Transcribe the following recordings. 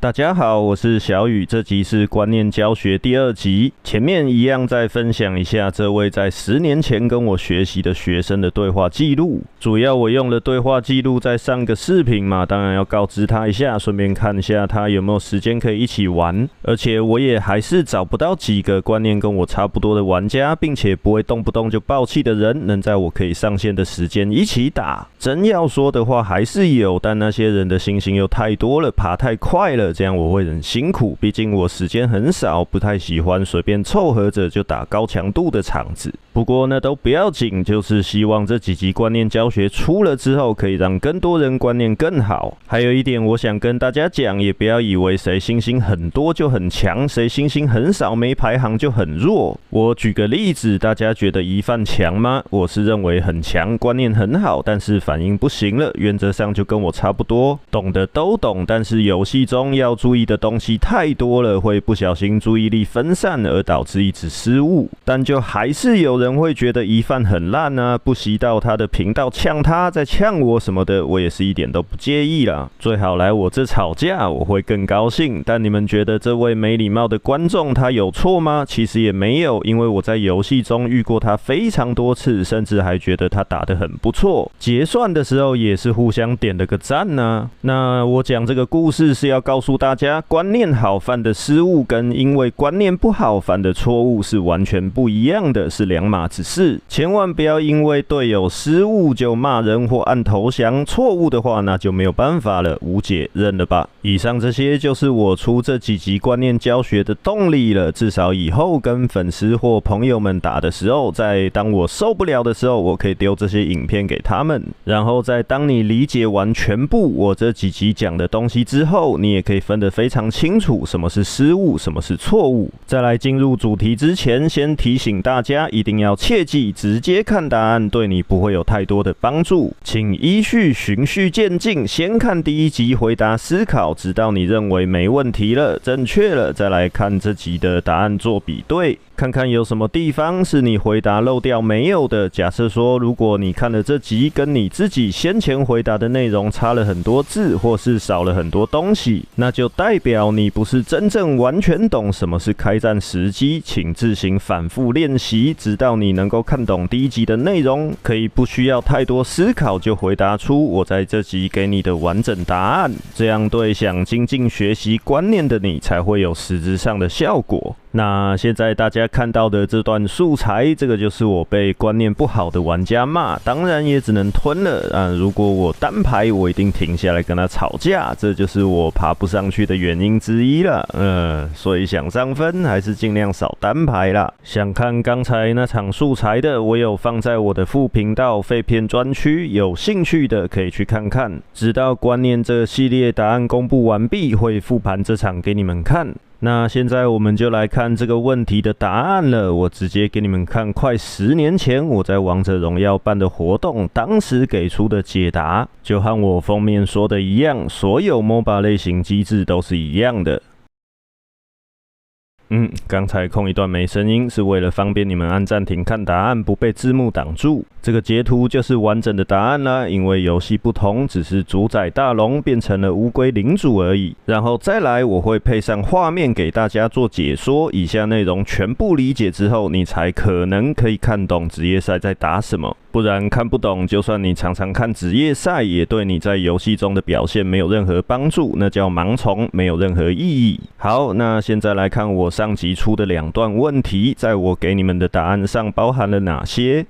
大家好，我是小雨，这集是观念教学第2集。前面一样再分享一下这位在10年前跟我学习的学生的对话记录。主要我用了对话记录在上个视频嘛，当然要告知他一下，顺便看一下他有没有时间可以一起玩。而且我也还是找不到几个观念跟我差不多的玩家，并且不会动不动就爆气的人，能在我可以上线的时间一起打。真要说的话还是有，但那些人的星星又太多了，爬太快了，这样我会很辛苦，毕竟我时间很少，不太喜欢随便凑合着就打高强度的场子。不过那都不要紧，就是希望这几集观念教学出了之后，可以让更多人观念更好。还有一点我想跟大家讲，也不要以为谁星星很多就很强，谁星星很少没排行就很弱。我举个例子，大家觉得一范强吗？我是认为很强，观念很好，但是反应不行了，原则上就跟我差不多，懂的都懂，但是游戏中要注意的东西太多了，会不小心注意力分散而导致一直失误。但就还是有人会觉得一范很烂啊，不惜到他的频道呛他，再呛我什么的，我也是一点都不介意啦。最好来我这吵架，我会更高兴。但你们觉得这位没礼貌的观众他有错吗？其实也没有，因为我在游戏中遇过他非常多次，甚至还觉得他打得很不错。结算的时候也是互相点了个赞啊。那我讲这个故事是要告诉大家，观念好犯的失误跟因为观念不好犯的错误是完全不一样的，是两码子事。千万不要因为队友失误就骂人或按投降，错误的话那就没有办法了，无解，认了吧。以上这些就是我出这几集观念教学的动力了，至少以后跟粉丝或朋友们打的时候，在当我受不了的时候，我可以丢这些影片给他们，然后在当你理解完全部我这几集讲的东西之后，你也可以分得非常清楚什么是失误，什么是错误。在来进入主题之前，先提醒大家一定要切记，直接看答案对你不会有太多的帮助，请依序循序渐进，先看第1集回答思考，直到你认为没问题了，正确了，再来看这集的答案做比对，看看有什么地方是你回答漏掉没有的。假设说，如果你看了这集跟你自己先前回答的内容差了很多字，或是少了很多东西，那就代表你不是真正完全懂什么是开战时机，请自行反复练习，直到你能够看懂第1集的内容，可以不需要太多思考就回答出我在这集给你的完整答案，这样对想精进学习观念的你才会有实质上的效果。那现在大家看到的这段素材，这个就是我被观念不好的玩家骂，当然也只能吞了。如果我单排，我一定停下来跟他吵架，这就是我爬不上去的原因之一了。所以想上分还是尽量少单排啦。想看刚才那场素材的，我有放在我的副频道废片专区，有兴趣的可以去看看。直到观念这系列答案公布完毕，会复盘这场给你们看。那现在我们就来看这个问题的答案了。我直接给你们看快10年前我在王者荣耀办的活动，当时给出的解答，就和我封面说的一样，所有 MOBA 类型机制都是一样的。刚才空一段没声音，是为了方便你们按暂停看答案，不被字幕挡住。这个截图就是完整的答案啦，因为游戏不同，只是主宰大龙变成了乌龟领主而已。然后再来，我会配上画面给大家做解说，以下内容全部理解之后，你才可能可以看懂职业赛在打什么。不然看不懂，就算你常常看职业赛，也对你在游戏中的表现没有任何帮助，那叫盲从，没有任何意义。好，那现在来看我上集出的2段问题，在我给你们的答案上包含了哪些。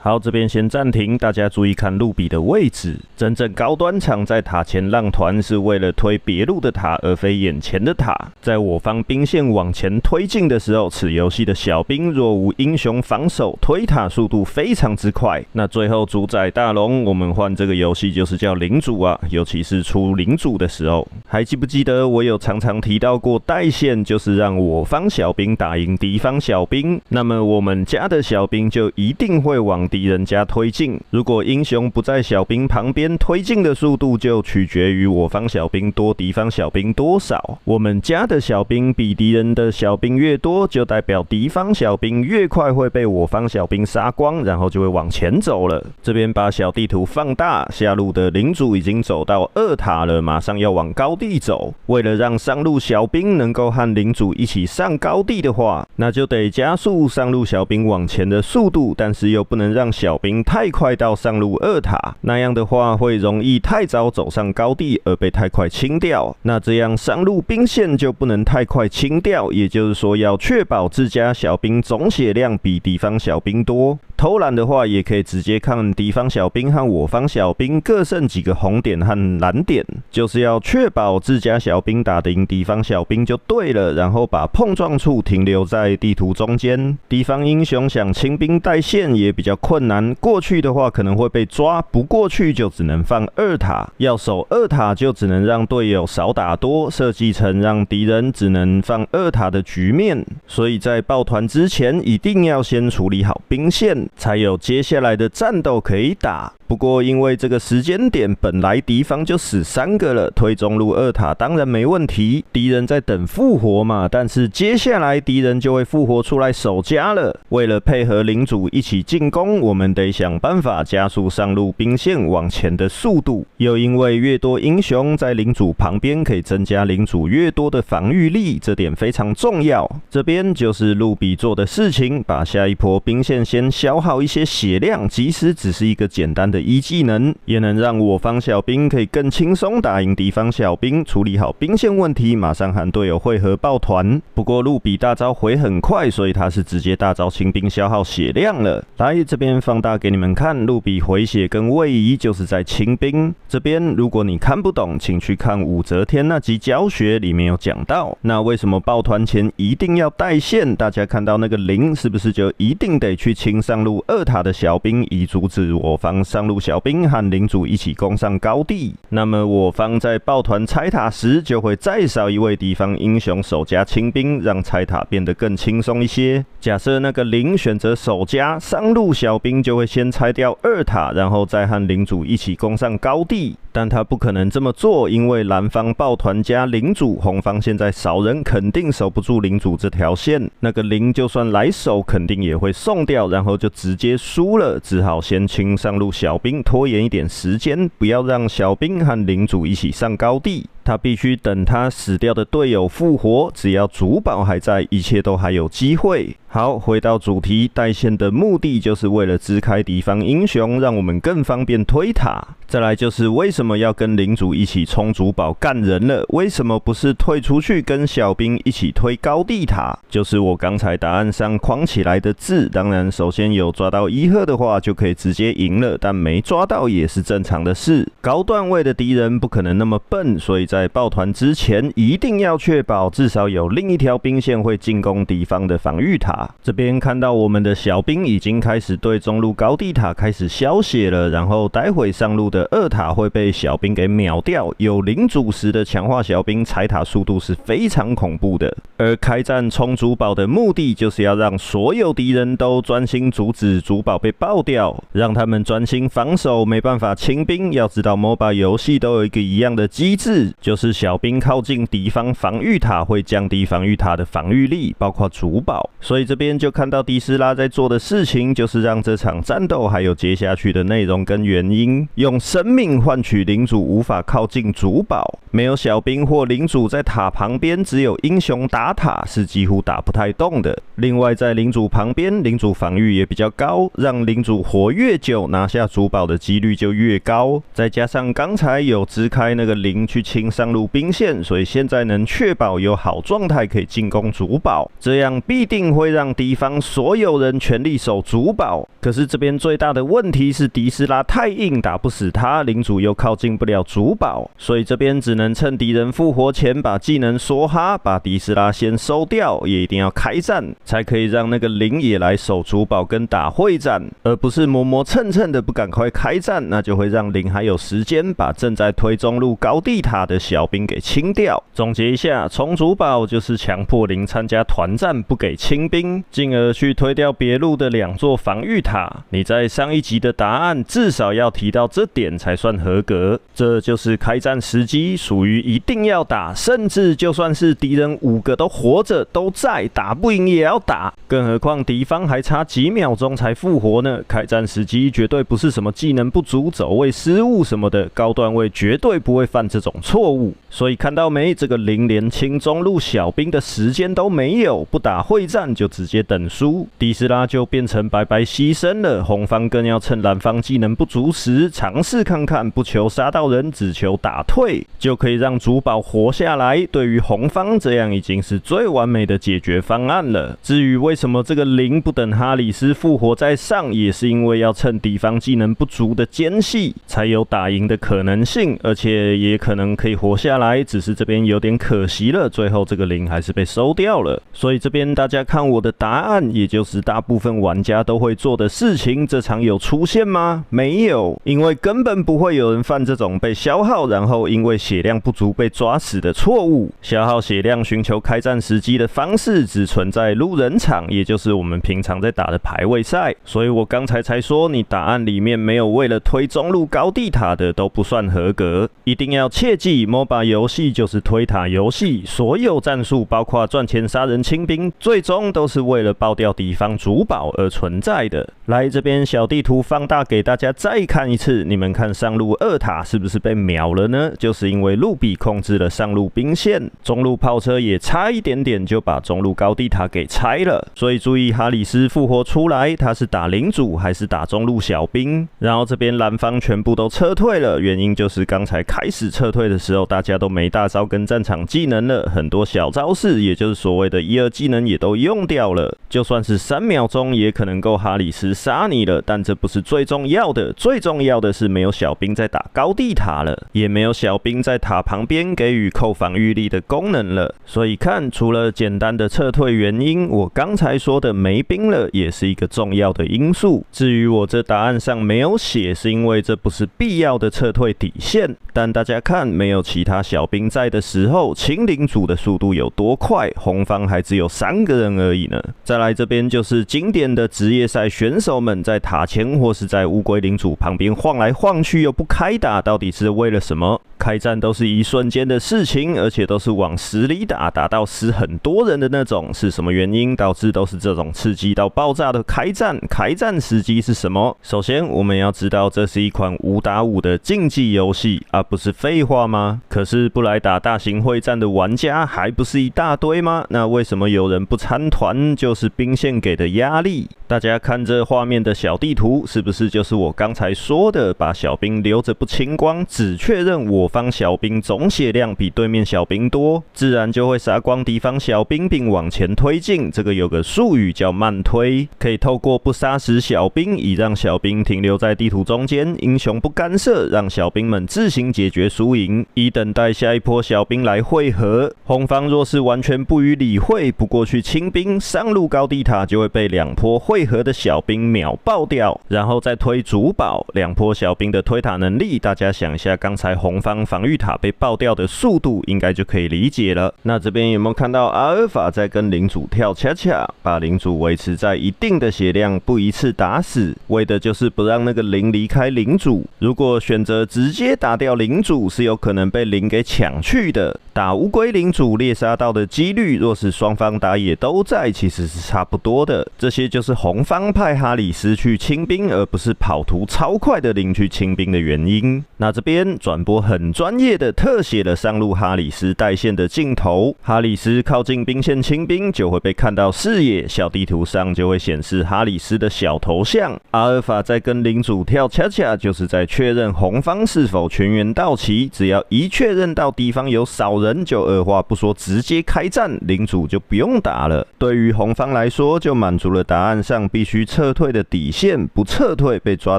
好，这边先暂停，大家注意看路比的位置。真正高端场在塔前浪团是为了推别路的塔，而非眼前的塔。在我方兵线往前推进的时候，此游戏的小兵若无英雄防守，推塔速度非常之快。那最后主宰大龙，我们换这个游戏就是叫领主啊，尤其是出领主的时候，还记不记得我有常常提到过带线就是让我方小兵打赢敌方小兵，那么我们家的小兵就一定会往敌人家推进。如果英雄不在小兵旁边，推进的速度就取决于我方小兵多，敌方小兵多少。我们家的小兵比敌人的小兵越多，就代表敌方小兵越快会被我方小兵杀光，然后就会往前走了。这边把小地图放大，下路的领主已经走到2塔了，马上要往高地走。为了让上路小兵能够和领主一起上高地的话，那就得加速上路小兵往前的速度，但是又不能让小兵太快到上路2塔，那样的话会容易太早走上高地而被太快清掉。那这样上路兵线就不能太快清掉，也就是说要确保自家小兵总血量比敌方小兵多。偷懒的话，也可以直接看敌方小兵和我方小兵各剩几个红点和蓝点，就是要确保自家小兵打得赢敌方小兵就对了，然后把碰撞处停留在地图中间。敌方英雄想清兵带线也比较困难，过去的话可能会被抓，不过去就只能放2塔，要守2塔就只能让队友少打多，设计成让敌人只能放2塔的局面。所以在抱团之前，一定要先处理好兵线，才有接下来的战斗可以打。不过因为这个时间点本来敌方就死3个了，推中路2塔当然没问题，敌人在等复活嘛，但是接下来敌人就会复活出来守家了。为了配合领主一起进攻，我们得想办法加速上路兵线往前的速度，又因为越多英雄在领主旁边可以增加领主越多的防御力，这点非常重要。这边就是路比做的事情，把下一波兵线先消耗一些血量，即使只是一个简单的一技能，也能让我方小兵可以更轻松打赢敌方小兵，处理好兵线问题，马上和队友会合抱团。不过路比大招回很快，所以他是直接大招清兵消耗血量了。来这边放大给你们看，路比回血跟位移就是在清兵。这边如果你看不懂，请去看武则天那集教学，里面有讲到。那为什么抱团前一定要带线？大家看到那个0是不是就一定得去清上路2塔的小兵，以阻止我方上路小兵和领主一起攻上高地？那么我方在抱团拆塔时，就会再少一位敌方英雄守家清兵，让拆塔变得更轻松一些。假设那个0选择守家，上路小兵就会先拆掉2塔，然后再和领主一起攻上高地。但他不可能这么做，因为蓝方抱团加领主，红方现在少人，肯定守不住领主这条线。那个0就算来守，肯定也会送掉，然后就直接输了。只好先清上路小兵，拖延一点时间，不要让小兵和领主一起上高地。他必须等他死掉的队友复活，只要主堡还在，一切都还有机会。好，回到主题，带线的目的就是为了支开敌方英雄，让我们更方便推塔。再来就是为什么要跟领主一起冲主堡干人了？为什么不是退出去跟小兵一起推高地塔？就是我刚才答案上框起来的字。当然，首先有抓到1赫的话就可以直接赢了，但没抓到也是正常的事。高段位的敌人不可能那么笨，所以在抱团之前一定要确保至少有另一条兵线会进攻敌方的防御塔。这边看到我们的小兵已经开始对中路高地塔开始消血了，然后待会上路的2塔会被小兵给秒掉。有领主时的强化小兵拆塔速度是非常恐怖的。而开战冲主堡的目的就是要让所有敌人都专心阻止主堡被爆掉，让他们专心防守，没办法清兵。要知道 MOBA 游戏都有一个一样的机制，就是小兵靠近敌方防御塔会降低防御塔的防御力，包括主堡。所以这边就看到迪斯拉在做的事情，就是让这场战斗还有接下去的内容跟原因，用生命换取领主无法靠近主堡。没有小兵或领主在塔旁边，只有英雄打塔是几乎打不太动的。另外在领主旁边，领主防御也比较高，让领主活越久，拿下主堡的几率就越高。再加上刚才有支开那个0去清上路兵线，所以现在能确保有好状态可以进攻主堡，这样必定会让敌方所有人全力守主堡。可是这边最大的问题是迪斯拉太硬，打不死他，领主又靠近不了主堡，所以这边只能趁敌人复活前把技能梭哈，把迪斯拉先收掉，也一定要开战，才可以让那个0也来守主堡跟打会战，而不是磨磨蹭蹭的不赶快开战，那就会让0还有时间把正在推中路高地塔的小兵给清掉。总结一下，冲主堡就是强迫0参加团战，不给清兵。兵，进而去推掉别路的2座防御塔。你在上一集的答案至少要提到这点才算合格。这就是开战时机，属于一定要打，甚至就算是敌人5个都活着都在，打不赢也要打。更何况敌方还差几秒钟才复活呢。开战时机绝对不是什么技能不足、走位失误什么的，高段位绝对不会犯这种错误。所以看到没，这个0连清中路小兵的时间都没有，不打会战就直接等输，迪斯拉就变成白白牺牲了。红方更要趁蓝方技能不足时，尝试看看，不求杀到人，只求打退，就可以让主堡活下来。对于红方，这样已经是最完美的解决方案了。至于为什么这个0不等哈里斯复活再上，也是因为要趁敌方技能不足的间隙，才有打赢的可能性，而且也可能可以活下来，只是这边有点可惜了，最后这个0还是被收掉了。所以这边大家看我的答案，也就是大部分玩家都会做的事情，这场有出现吗？没有，因为根本不会有人犯这种被消耗，然后因为血量不足被抓死的错误。消耗血量寻求开战时机的方式，只存在路人场，也就是我们平常在打的排位赛。所以我刚才说，你答案里面没有为了推中路高地塔的都不算合格。一定要切记 ，MOBA 游戏就是推塔游戏，所有战术包括赚钱杀人清兵，最终都是为了爆掉敌方主堡而存在的。来这边小地图放大给大家再看一次，你们看上路2塔是不是被秒了呢？就是因为路比控制了上路兵线，中路炮车也差一点点就把中路高地塔给拆了。所以注意哈里斯复活出来，他是打领主还是打中路小兵？然后这边蓝方全部都撤退了，原因就是刚才开始撤退的时候，大家都没大招跟战场技能了，很多小招式，也就是所谓的1、2技能也都用掉了。就算是3秒钟也可能够哈里斯杀你了，但这不是最重要的，最重要的是没有小兵在打高地塔了，也没有小兵在塔旁边给予扣防御力的功能了。所以看，除了简单的撤退原因，我刚才说的没兵了也是一个重要的因素。至于我这答案上没有写，是因为这不是必要的撤退底线。但大家看，没有其他小兵在的时候，清领主的速度有多快？红方还只有3个人而已呢。再来这边就是经典的职业赛选手们在塔前或是在乌龟领主旁边晃来晃去又不开打，到底是为了什么？开战都是一瞬间的事情，而且都是往死里打，打到死很多人的那种。是什么原因导致都是这种刺激到爆炸的开战？开战时机是什么？首先我们要知道，这是一款5打5的竞技游戏啊，不是废话吗？可是不来打大型会战的玩家还不是一大堆吗？那为什么有人不参团？就是兵线给的压力。大家看这画面的小地图，是不是就是我刚才说的，把小兵留着不清光，只确认我方小兵总血量比对面小兵多，自然就会杀光敌方小兵并往前推进。这个有个术语叫慢推，可以透过不杀死小兵，以让小兵停留在地图中间，英雄不干涉，让小兵们自行解决输赢，以等待下一波小兵来汇合。红方若是完全不予理会，不过去清兵，上路高地塔就会被2波汇合的小兵秒爆掉，然后再推主堡。2波小兵的推塔能力，大家想一下刚才红方防御塔被爆掉的速度，应该就可以理解了。那这边有没有看到阿尔法在跟领主跳恰恰，把领主维持在一定的血量，不一次打死，为的就是不让那个0离开领主。如果选择直接打掉领主，是有可能被0给抢去的。打乌龟领主猎杀到的几率，若是双方打野都在，其实是差不多的。这些就是红方派哈里斯去清兵，而不是跑图超快的0去清兵的原因。那这边转播很专业的特写了上路哈里斯带线的镜头，哈里斯靠近兵线清兵就会被看到视野，小地图上就会显示哈里斯的小头像。阿尔法在跟领主跳恰恰，就是在确认红方是否全员到齐，只要一确认到敌方有少人，就二话不说直接开战，领主就不用打了。对于红方来说，就满足了答案上必须撤退的底线，不撤退被抓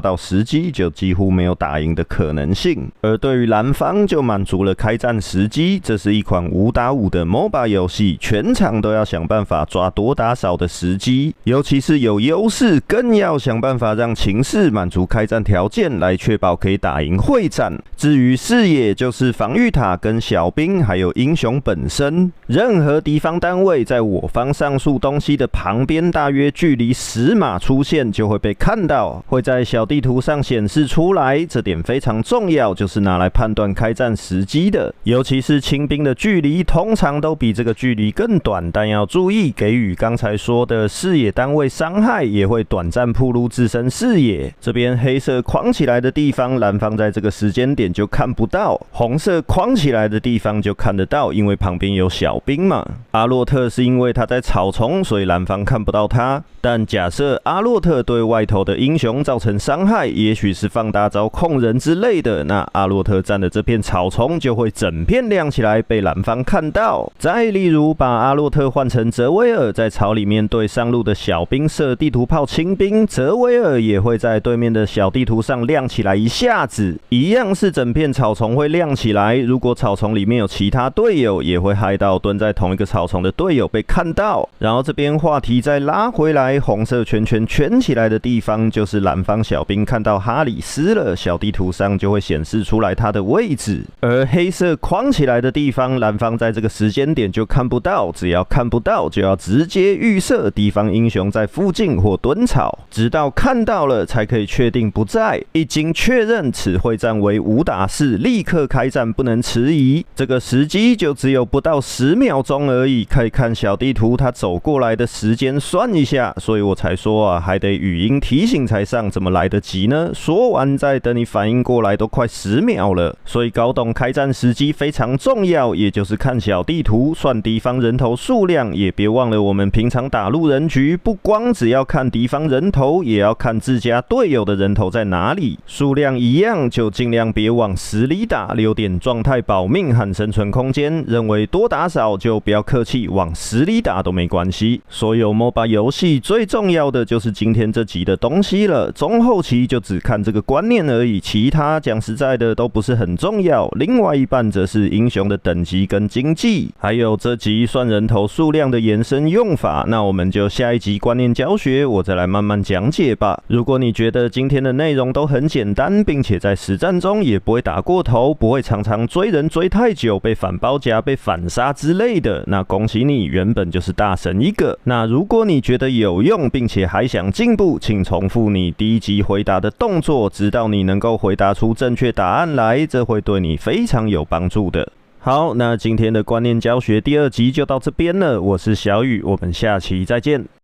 到时机，就几乎没有打赢的可能性。而对于蓝方就满足了开战时机，这是一款5打5的 MOBA 游戏，全场都要想办法抓多打少的时机，尤其是有优势，更要想办法让情势满足开战条件，来确保可以打赢会战。至于视野，就是防御塔跟小兵还有英雄本身。任何敌方单位在我方上述东西的旁边，大约距离10码出现，就会被看到，会在小地图上显示出来。这点非常重要，就是拿来判断开战时机的。尤其是清兵的距离，通常都比这个距离更短，但要注意给予刚才说的视野单位伤害，也会短暂暴露自身视野。这边黑色框起来的地方，蓝方在这个时间点就看不到；红色框起来的地方就看得到，因为旁边有小兵嘛。阿洛特是因为他在草丛，所以蓝方看不到他。但假设阿洛特对外头的英雄造成伤害，也许是放大招控人之类的，那阿洛特站的这片草丛就会整片亮起来，被蓝方看到。再例如，把阿洛特换成泽维尔，在草里面对上路的小兵射地图炮清兵，泽维尔也会在对面的小地图上亮起来一下子，一样是整片草丛会亮起来。如果草丛里面有其他队友，也会害到蹲在同一个草丛的队友被看到。然后这边话题再拉回来，红色圈圈圈起来的地方就是蓝方小兵看到哈里斯了，小地图上就会显示出来他的位置。而黑色框起来的地方，蓝方在这个时间点就看不到，只要看不到就要直接预设敌方英雄在附近或蹲草，直到看到了才可以确定不在。一经确认此会战为5打4，立刻开战，不能迟疑。这个时机就只有不到10秒钟而已，可以看小地图他走过来的时间算一下，所以我才说啊，还得语音提醒才上，怎么来得及呢？说完再等你反应过来都快10秒了，所以搞懂开战时机非常重要，也就是看小地图，算敌方人头数量，也别忘了我们平常打路人局，不光只要看敌方人头，也要看自家队友的人头在哪里，数量一样就尽量别往死里打，留点状态保命和生存空间，认为多打少就不要客气，往死里打都没关系。所有 MOBA 游戏最重要的就是今天这集的东西了，中后期就只看这个观念而已，其他讲实在的都不是很重要。另外一半则是英雄的等级跟经济，还有这集算人头数量的延伸用法，那我们就下一集观念教学我再来慢慢讲解吧。如果你觉得今天的内容都很简单，并且在实战中也不会打过头，不会常常追人追太久，被反包夹、被反杀之类的，那恭喜你，原本就是大神一个。那如果你觉得有用，并且还想进步，请重复你第一集回答的动作，直到你能够回答出正确答案来，这会对你非常有帮助的。好，那今天的观念教学第2集就到这边了，我是小雨，我们下期再见。